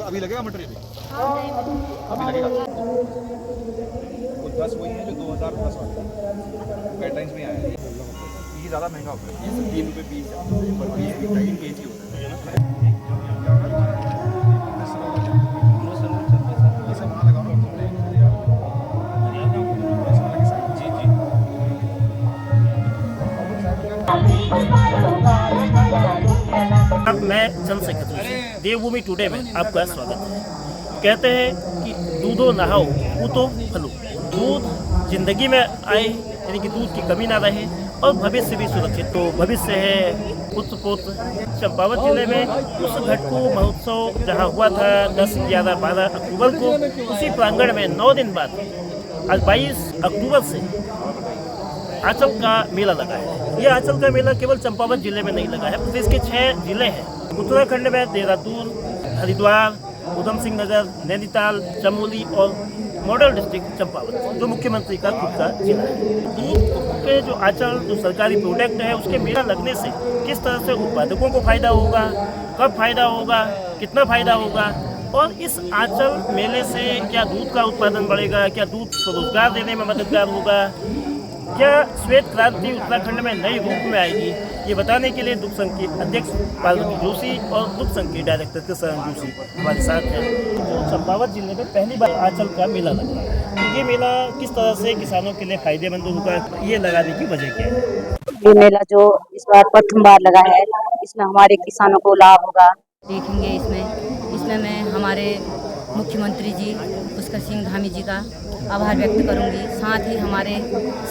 अभी लगेगा मटेरियल अभी लगेगा। वो 10 वही है जो 2010 वाला गाइडलाइंस में आया है। ये ज़्यादा महंगा होता है, ये 3 रुपये पीस पर पीस 3 kg होता है ना। ये सब वहाँ लगाओ अब मैं चंद्रशेखर देवभूमि टुडे में आपका स्वागत है। कहते हैं कि दूधो नहाओ पूतो फलो, दूध जिंदगी में आए यानी कि दूध की कमी ना रहे और भविष्य भी सुरक्षित। तो भविष्य है पुत्र पौत्र। चंपावत जिले में उस घटकू महोत्सव जहां हुआ था 10, 11, 12 अक्टूबर को, उसी प्रांगण में 9 दिन बाद आज 22 अक्टूबर से आंचल का मेला लगा है। ये आंचल का मेला केवल चंपावत जिले में नहीं लगा है, प्रदेश के 6 जिले हैं। उत्तराखंड में देहरादून, हरिद्वार, उधम सिंह नगर, नैनीताल, चमोली और मॉडल डिस्ट्रिक्ट चंपावत जो मुख्यमंत्री का खुद का जिला है। दूध के जो आंचल जो सरकारी प्रोडक्ट है उसके मेला लगने से किस तरह से उत्पादकों को फायदा होगा, कब फायदा होगा, कितना फायदा होगा और इस आंचल मेले से क्या दूध का उत्पादन बढ़ेगा, क्या दूध स्वरोजगार देने में मददगार होगा, क्या श्वेत क्रांति उत्तराखंड में नई रूप में आएगी, ये बताने के लिए दुग्ध संघ के अध्यक्ष पार्वती जोशी और दुग्ध संघ के डायरेक्टर कृष्ण जोशी हमारे साथ हैं। तो चंपावत जिले में पहली बार आंचल का मेला लगा है। तो ये मेला किस तरह से किसानों के लिए फायदेमंद होगा, ये लगाने की वजह क्या है? ये मेला जो इस बार प्रथम बार लगा है, इसमें हमारे किसानों को लाभ होगा। देखेंगे इसमें मैं हमारे मुख्यमंत्री जी पुष्कर सिंह धामी जी का आभार व्यक्त करूंगी। साथ ही हमारे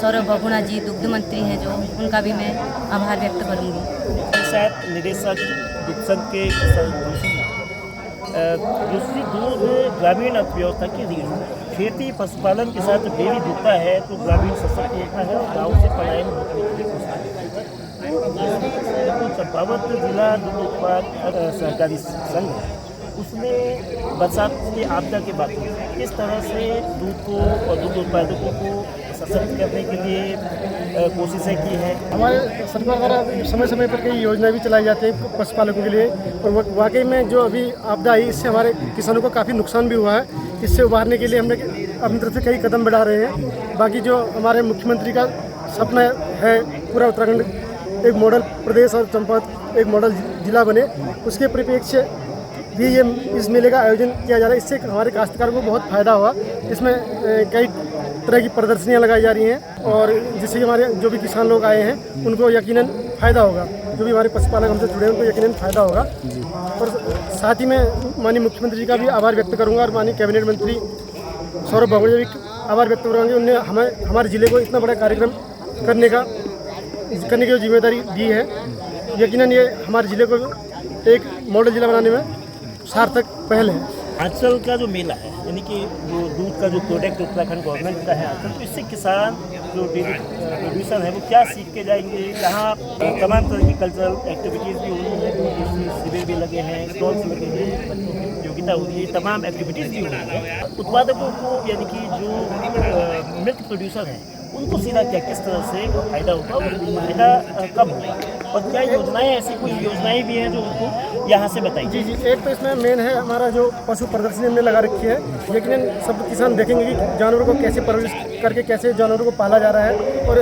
सौरभ बहुगुणा जी दुग्ध मंत्री हैं जो, उनका भी मैं आभार व्यक्त करूंगी। साथ निदेशक दुग्ध संघ के दूसरी दूध ग्रामीण अर्थव्यवस्था की रीढ़ है। खेती पशुपालन के साथ डेयरी जुड़ता है तो ग्रामीण सशक्त होता है और गाँव से पलायन रोकने के लिए कोशिश। तो चंपावत जिला दुग्ध उत्पाद सहकारी संघ है, उसमें बरसात की आपदा के बाद किस तरह से दूध को और दूध उत्पादकों को सशक्त करने के लिए कोशिशें की हैं। हमारे सरकार द्वारा समय समय पर कई योजनाएं भी चलाई जाती हैं पशुपालकों के लिए, और वाकई में जो अभी आपदा आई इससे हमारे किसानों को काफ़ी नुकसान भी हुआ है। इससे उबारने के लिए हमने अपनी तरफ से कई कदम बढ़ा रहे हैं। बाकी जो हमारे मुख्यमंत्री का सपना है पूरा उत्तराखंड एक मॉडल प्रदेश और चंपावत एक मॉडल जिला बने, उसके परिप्रेक्ष्य भी ये इस मेले का आयोजन किया जा रहा है। इससे हमारे काश्तकारों को बहुत फ़ायदा हुआ। इसमें कई तरह की प्रदर्शनियां लगाई जा रही हैं और जिससे हमारे जो भी किसान लोग आए हैं उनको यकीनन फ़ायदा होगा। जो भी हमारे पशुपालक हमसे जुड़े हैं उनको यकीनन फ़ायदा होगा। और साथ ही मैं माननीय मुख्यमंत्री जी का भी आभार व्यक्त करूँगा और माननीय कैबिनेट मंत्री सौरभ बहुगुणा जी भी आभार व्यक्त करूँगा। उन्होंने हमारे ज़िले को इतना बड़ा कार्यक्रम करने की जो जिम्मेदारी दी है। यकीनन ये हमारे ज़िले को एक मॉडल ज़िला बनाने में सार्थक पहल है। आंचल का जो मेला है यानी कि जो दूध का जो प्रोडक्ट उत्तराखंड गवर्नमेंट का है आंचल, तो इससे किसान जो डेयरी प्रोड्यूसर है वो क्या सीख के जाएंगे। यहाँ तमाम तरह की कल्चरल एक्टिविटीज़ भी हो रही है, शिविर भी लगे हैं, स्टॉल्स लगे हैं, बच्चों की प्रतियोगिता हो रही है, तमाम एक्टिविटीज़ भी हो रही है। उत्पादकों को यानी कि जो मिल्क प्रोड्यूसर हैं उनको सीधा क्या किस तरह से फायदा होगा और फायदा कब होगा और क्या योजनाएं, ऐसी कोई योजनाएं भी हैं जो उनको यहाँ से बताइए। जी, एक तो इसमें मेन है हमारा जो पशु प्रदर्शनी हमने लगा रखी है। लेकिन सब किसान देखेंगे कि जानवरों को कैसे परवरिश करके कैसे जानवरों को पाला जा रहा है और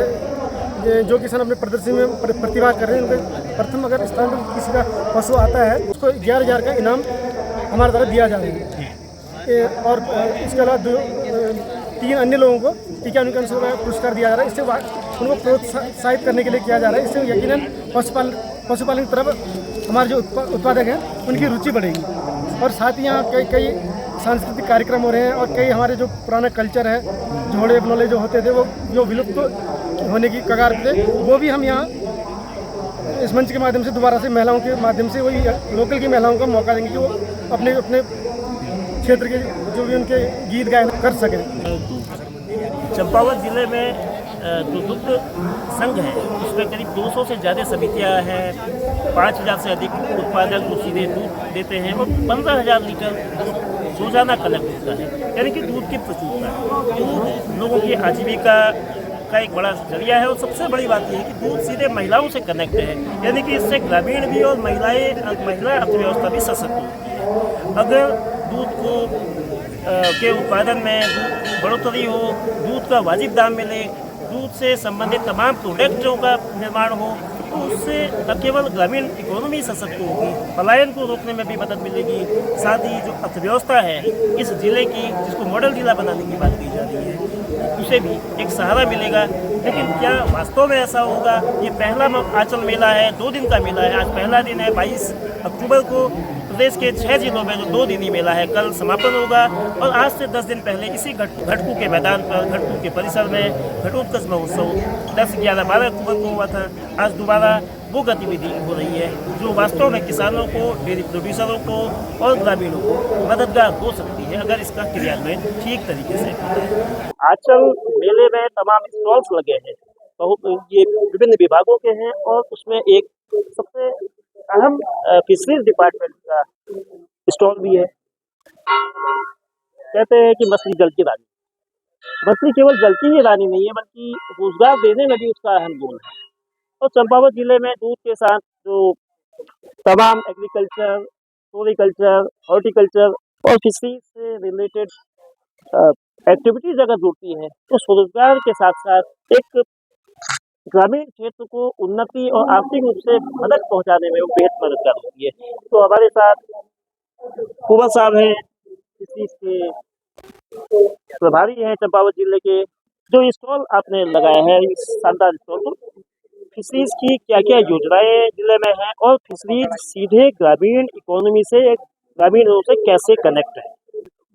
जो किसान अपने प्रदर्शनी में प्रतिभा कर रहे हैं उनको प्रथम अगर स्थान पर किसी का पशु आता है उसको 11,000 का इनाम हमारे द्वारा दिया जा रहा है। और इसके अलावा 3 अन्य लोगों को टीकानुकरण का पुरस्कार दिया जा रहा है। इससे उनको प्रोत्साहित करने के लिए किया जा रहा है। इससे यकीनन पशुपालन की तरफ हमारे जो उत्पादक हैं उनकी रुचि बढ़ेगी। और साथ ही यहाँ कई सांस्कृतिक कार्यक्रम हो रहे हैं और कई हमारे जो पुराना कल्चर है, झोड़े बनोले जो होते थे वो जो विलुप्त होने की कगार पे थे, वो भी हम यहाँ इस मंच के माध्यम से दोबारा से महिलाओं के माध्यम से वही लोकल की महिलाओं को मौका देंगे कि वो अपने अपने क्षेत्र के जो भी उनके गीत गायन कर सकें। चंपावत जिले में जो दुग्ध संघ है उसमें करीब 200 से ज़्यादा समितियां हैं, 5000 से अधिक उत्पादक जो सीधे दूध देते हैं और 15,000 लीटर रोजाना कलेक्ट होता है, यानी कि दूध की प्रचुरता है। दूध लोगों की आजीविका का एक बड़ा जरिया है और सबसे बड़ी बात यह है कि दूध सीधे महिलाओं से कनेक्ट है, यानी कि इससे ग्रामीण भी और महिला अर्थव्यवस्था भी सशक्त होती है। अगर दूध को के उत्पादन में बढ़ोतरी हो, दूध का वाजिब दाम मिले, दूध से संबंधित तमाम प्रोडक्टों का निर्माण हो, तो उससे न केवल ग्रामीण इकोनॉमी सशक्त होगी, पलायन को रोकने में भी मदद मिलेगी, साथ ही जो अर्थव्यवस्था है इस जिले की, जिसको मॉडल जिला बनाने की बात की जा रही है, उसे भी एक सहारा मिलेगा। लेकिन क्या वास्तव में ऐसा होगा? ये पहला आंचल मेला है, 2 दिन का मेला है। आज पहला दिन है, 22 अक्टूबर को प्रदेश के 6 जिलों में जो 2 दिनी मेला है कल समापन होगा और आज से 10 दिन पहले इसी घटकू के मैदान पर, घटकू के परिसर में घटोत्कच महोत्सव 10, 11, 12 अक्टूबर को हुआ था। आज दोबारा वो गतिविधि हो रही है जो वास्तव में किसानों को, डेयरी प्रोड्यूसरों को और ग्रामीणों को मददगार हो सकती है अगर इसका क्रियान्वयन ठीक तरीके से होता है। आंचल मेले में तमाम स्टॉल्स लगे हैं, ये विभिन्न विभागों के हैं और उसमें एक सबसे अहम फिशरीज डिपार्टमेंट का स्टॉल भी है। कहते हैं कि मछली जल की रानी, मछली केवल जल की ही रानी नहीं है बल्कि रोजगार देने में भी उसका अहम रोल है। और चंपावत जिले में दूध के साथ जो तमाम एग्रीकल्चर, फ्लोरिकल्चर, हॉर्टिकल्चर और फिशरीज से रिलेटेड एक्टिविटीज अगर जुड़ती हैं तो स्वरोजगार के साथ साथ एक ग्रामीण क्षेत्र को उन्नति और आर्थिक रूप से मदद पहुंचाने में वो बेहद मददगार होती है। तो हमारे साथ कुंवर साहब हैं, फिशरीज के प्रभारी हैं चंपावत जिले के। जो स्टॉल आपने लगाया है, इस शानदार स्टॉल, तो फिशरीज की क्या क्या योजनाएं जिले में हैं और फिशरीज सीधे ग्रामीण इकोनॉमी से, ग्रामीणों से कैसे कनेक्ट है?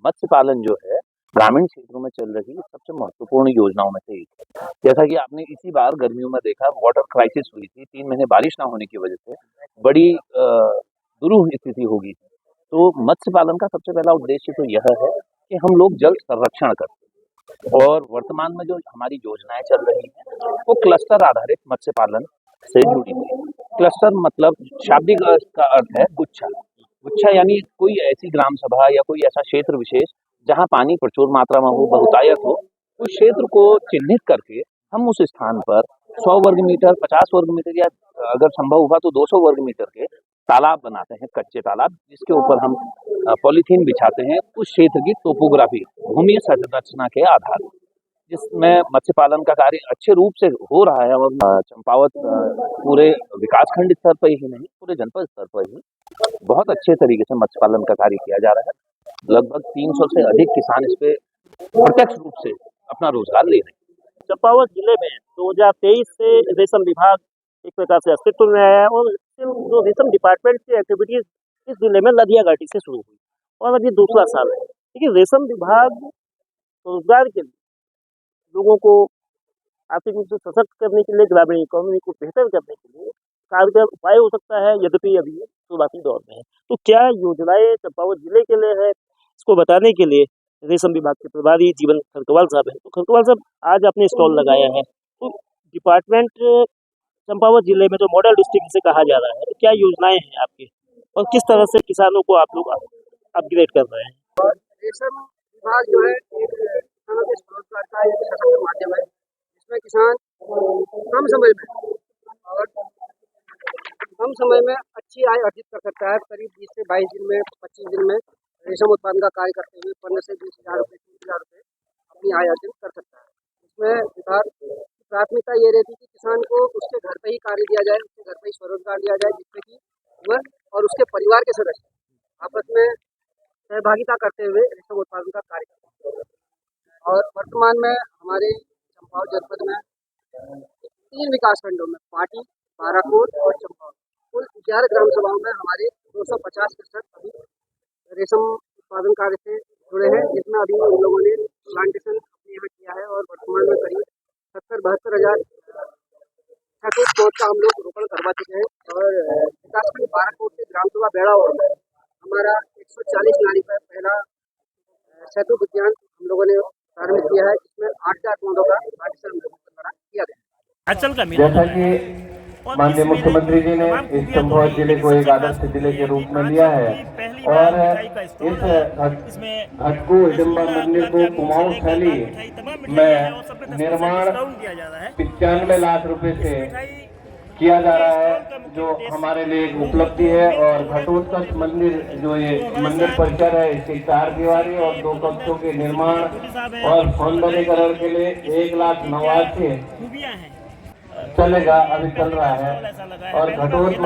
मत्स्य पालन जो है ग्रामीण क्षेत्रों में चल रही सबसे महत्वपूर्ण योजनाओं में से एक है। जैसा कि आपने इसी बार गर्मियों में देखा, वाटर क्राइसिस हुई थी, 3 महीने बारिश ना होने की वजह से बड़ी दुरूह स्थिति हो गई थी। तो मत्स्य पालन का सबसे पहला उद्देश्य तो यह है कि हम लोग जल संरक्षण करते, और वर्तमान में जो हमारी योजनाएं चल रही हैं वो क्लस्टर आधारित मत्स्य पालन से जुड़ी हुई। क्लस्टर मतलब शाब्दिक का अर्थ है गुच्छा। गुच्छा यानी कोई ऐसी ग्राम सभा या कोई ऐसा क्षेत्र विशेष जहाँ पानी प्रचुर मात्रा में हो, बहुतायत हो, उस क्षेत्र को चिन्हित करके हम उस स्थान पर 100 वर्ग मीटर, 50 वर्ग मीटर या अगर संभव हुआ तो 200 वर्ग मीटर के तालाब बनाते हैं, कच्चे तालाब, जिसके ऊपर हम पॉलीथीन बिछाते हैं उस क्षेत्र की टोपोग्राफी, भूमि संरचना के आधार पर, जिसमें मत्स्य पालन का कार्य अच्छे रूप से हो रहा है। और चंपावत पूरे विकासखंड स्तर पर ही नहीं, पूरे जनपद स्तर पर ही बहुत अच्छे तरीके से मत्स्य पालन का कार्य किया जा रहा है। लगभग 300 से अधिक किसान इस पे प्रत्यक्ष रूप से अपना रोजगार ले रहे हैं। चंपावत जिले में 2023 से रेशम विभाग एक प्रकार से अस्तित्व में आया है और जो रेशम डिपार्टमेंट की एक्टिविटीज इस जिले में लदिया घाटी से शुरू हुई और अब ये दूसरा साल है। लेकिन रेशम विभाग रोजगार के लिए, लोगों को आर्थिक रूप से सशक्त करने के लिए, ग्रामीण इकोनॉमी को बेहतर करने के लिए कारगर उपाय हो सकता है, यद्यपि अभी शुरुआती दौर में है। तो क्या योजनाएं चंपावत जिले के लिए है, इसको बताने के लिए रेशम विभाग के प्रभारी जीवन खरकवाल साहब हैं। तो खरकवाल साहब, आज आपने स्टॉल लगाया है, तो डिपार्टमेंट चंपावत जिले में जो मॉडल डिस्ट्रिक्ट से कहा जा रहा है, तो क्या योजनाएं हैं आपकी और किस तरह से किसानों को आप लोग अपग्रेड कर रहे हैं? रेशम विभाग जो है एक किसानों के स्वरोजगार का एक सशक्त माध्यम है, जिसमें किसान कम समय में अच्छी आय अर्जित कर सकता है। करीब 20 से 22 दिन में, 25 दिन में रेशम उत्पादन का कार्य करते हुए 15 से 20,000 रुपये, 30,000 रुपये अपनी आय अर्जित कर सकता है। इसमें विभाग की प्राथमिकता ये रहती है कि किसान को उसके घर पर ही कार्य दिया जाए, उसके घर पर ही स्वरोजगार दिया जाए, जिससे कि वह और उसके परिवार के सदस्य आपस में सहभागिता करते हुए रेशम उत्पादन का कार्य करते हैं। और वर्तमान में हमारे चंपावत जनपद में 3 विकासखंडों में, पाटी, बाराकोट और चंपावत, कुल 11 ग्राम सभाओं में हमारे 250 कृषक अभी रेशम उत्पादन कार्य से जुड़े हैं, जिसमें अभी उन लोगों ने प्लांटेशन अपने यहाँ किया है और वर्तमान में करीब 70-72 हज़ार हेक्टेयर पौध का हम लोग रोपण करवा चुके हैं। और विकासखंड बाराकोट के ग्राम सभा बेड़ावर में हमारा 140 नाली पर पहला सेतु उद्यान हम लोगों ने प्रारंभ किया है, जिसमें 8,000 पौधों का प्लांटेशन हम लोगों के द्वारा किया गया। अंचल का मेला जैसा कि माननीय मुख्यमंत्री जी ने इस चंपावत जिले को एक आदर्श जिले के रूप में लिया है और इस घटको हिडम्बा मंदिर को कुमाऊं शैली में निर्माण 95 लाख रुपए से किया जा रहा है, जो हमारे लिए एक उपलब्धि है। और घटोत्कच मंदिर जो ये मंदिर परिसर है, इसकी 4 दीवारी और 2 कक्षों के निर्माण और सौंदर्यीकरण के लिए 1,89,000 चलेगा, अभी चल रहा है। और घटोत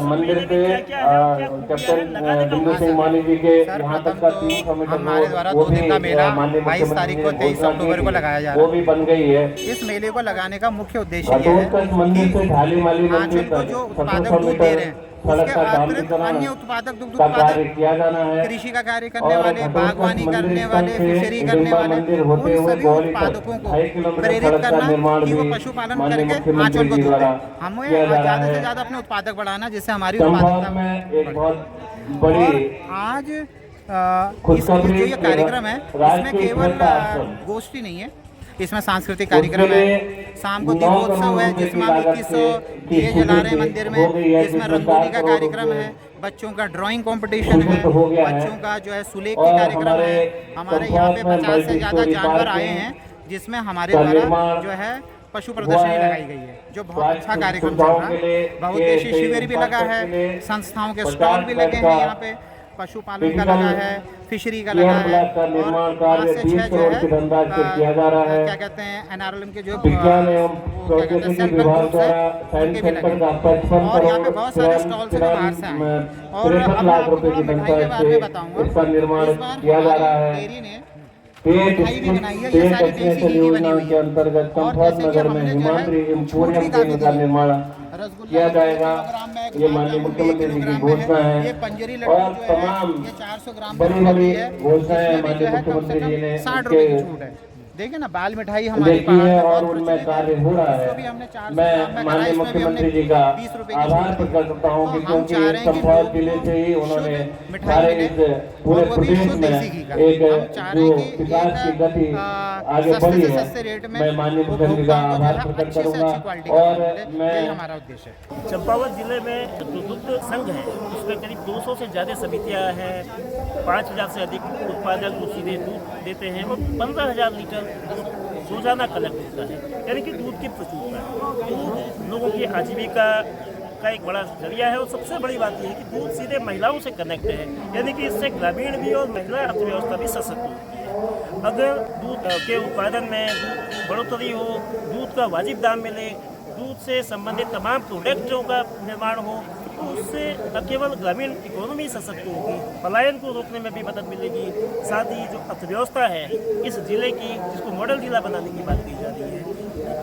मंदिर से कैप्टन बिंदु सिंह मानी जी के यहाँ तक का 300 मीटर रोड, वो भी माननीय 22 तारीख को 23 अक्टूबर को लगाया जा रहा है, वो भी बन गई है। इस मेले को लगाने का मुख्य उद्देश्य ये है घटोत्कच मंदिर से ढाली माली मंदिर आंचल को तक जो उत्पादक 1700 दूध दे रहे मीटर हैं सड़क उसके का अतिरिक्त डामरीकरण अन्य उत्पादक दुग्ध का कार्य उत्पादक किया जाना है। कृषि का कार्य करने और वाले, घटोत्कच बागवानी मंदिर करने वाले, स्थल से फिशरी करने हिडम्बा वाले, मंदिर होते उन हुए सभी गौरी तक उत्पादकों को 2.5 किलोमीटर प्रेरित सड़क का करना निर्माण कि वो भी पशुपालन माननीय करके मुख्यमंत्री आंचल को जी दूध द्वारा दें। हमें किया जा रहा ज़्यादा से है। ज़्यादा अपने उत्पादक बढ़ाना, जिससे हमारी चंपावत उत्पादकता में एक बढ़े। बहुत और बड़ी आज खुशखबरी जो ये कार्यक्रम है, इसमें राष्ट्रीय केवल एकता आश्रम गोष्ठी नहीं है, इसमें सांस्कृतिक कार्यक्रम है, शाम को दीपोत्सव है जिसमें हम 2100 दिए जला रहे हैं मंदिर में, जिसमें रंगोली का कार्यक्रम है, बच्चों का ड्राइंग कंपटीशन है, बच्चों का जो है सुलेख की कार्यक्रम है। हमारे यहाँ पे 50 से ज़्यादा जानवर आए हैं, जिसमें हमारे द्वारा जो है पशु प्रदर्शनी लगाई गई है, जो बहुत अच्छा कार्यक्रम चल रहा है। बहुउद्देशीय शिविर भी लगा है, संस्थाओं के स्टॉल भी लगे हैं, यहाँ पे पशुपालन का लगा है, फिशरी का लगा है, और 5 से 6 जो है क्या कहते हैं NRLM के जो विज्ञान एवं प्रौद्योगिकी विभाग द्वारा साइंस सेंटर का 55 और यहाँ पे बहुत सारे स्टॉल्स हैं जो बाहर से आए हैं। और 63 लाख रुपए की मिठाई के बारे में बताऊंगा, इसका निर्माण इस बार किया जा रहा है। डेयरी ने मिठाई भी बनाई है, ये सारी देसी घी की बनी हुई के है। अंतर्गत और चंपावत जैसे कि नगर में हमने जो है हिमाद्री छूट भी एम्पोरियम काफी केंद्र का दी है। निर्माण रसगुल्ला किया 1 जाएगा। किलोग्राम में, ये गुलाब माननीय जामुन 1 मुख्यमंत्री जी की किलोग्राम में घोषणा है, है ये पंजरी लड्डू और जो है तमाम ये 400 ग्राम बड़ी पर बड़ी है, घोषणाएं इसमें भी माननीय जो है कम से मुख्यमंत्री जी ने कम 60 रुपए की छूट है। देखिए ना, बाल मिठाई हमारी देखी पहाड़ है में और बहुत उनमें प्रचलित है। कार्य हो रहा इसको भी है। हमने 400 मैं ग्राम में करा, माननीय इसमें भी हमने मुख्यमंत्री जी का 20 रुपए की आभार छूट दी। प्रकट करता हूँ कि तो हम क्योंकि चाह रहे हैं कि चंपावत लोग जिले से ही उन्होंने मिठाई सारे मिले, इस पूरे और वो भी प्रदेश शुद्ध में देसी घी का। एक हम चाह रहे जो हैं कि विकास की गति आगे सस्ते बढ़ी से है। सस्ते रेट में मैं माननीय मुख्यमंत्री का उपभोक्ताओं को जो आभार है प्रकट अच्छी से करूंगा अच्छी क्वालिटी का और मिले, यही मैं हमारा उद्देश्य है। चंपावत जिले में जो दुग्ध संघ है उसमें करीब 200 से ज़्यादा समितियां हैं। 5,000 से अधिक उत्पादक जो सीधे दूध देते हैं, वो 15,000 लीटर रोजाना कलेक्ट होता है, यानी कि दूध की प्रचुरता है। दूध लोगों की आजीविका का एक बड़ा जरिया है। और सबसे बड़ी बात यह है कि दूध सीधे महिलाओं से कनेक्ट है, यानी कि इससे ग्रामीण भी और महिला अर्थव्यवस्था भी सशक्त होती है। अगर दूध के उत्पादन में बढ़ोतरी हो, दूध का वाजिब दाम मिले, दूध से संबंधित तमाम प्रोडक्टों का निर्माण हो, तो उससे न केवल ग्रामीण इकोनॉमी सशक्त होगी, पलायन को रोकने में भी मदद मिलेगी, साथ ही जो अर्थव्यवस्था है इस जिले की, जिसको मॉडल जिला बनाने की बात की जा रही है,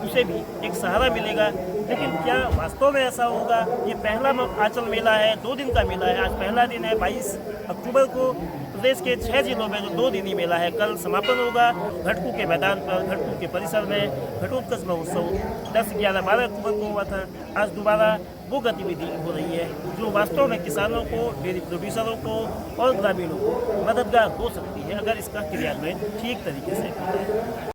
उसे भी एक सहारा मिलेगा। लेकिन क्या वास्तव में ऐसा होगा? ये पहला आंचल मेला है, 2 दिन का मेला है। आज पहला दिन है, 22 अक्टूबर को प्रदेश के 6 जिलों में जो 2 दिनी मेला है, कल समापन होगा घटकू के मैदान पर, घटकू के परिसर में। घटोत्कच महोत्सव 10, 11, 12 अक्टूबर को हुआ था। आज दोबारा वो गतिविधि हो रही है जो वास्तव में किसानों को, डेयरी प्रोड्यूसरों को और ग्रामीणों को मददगार हो सकती है, अगर इसका क्रियान्वयन ठीक तरीके से होता है।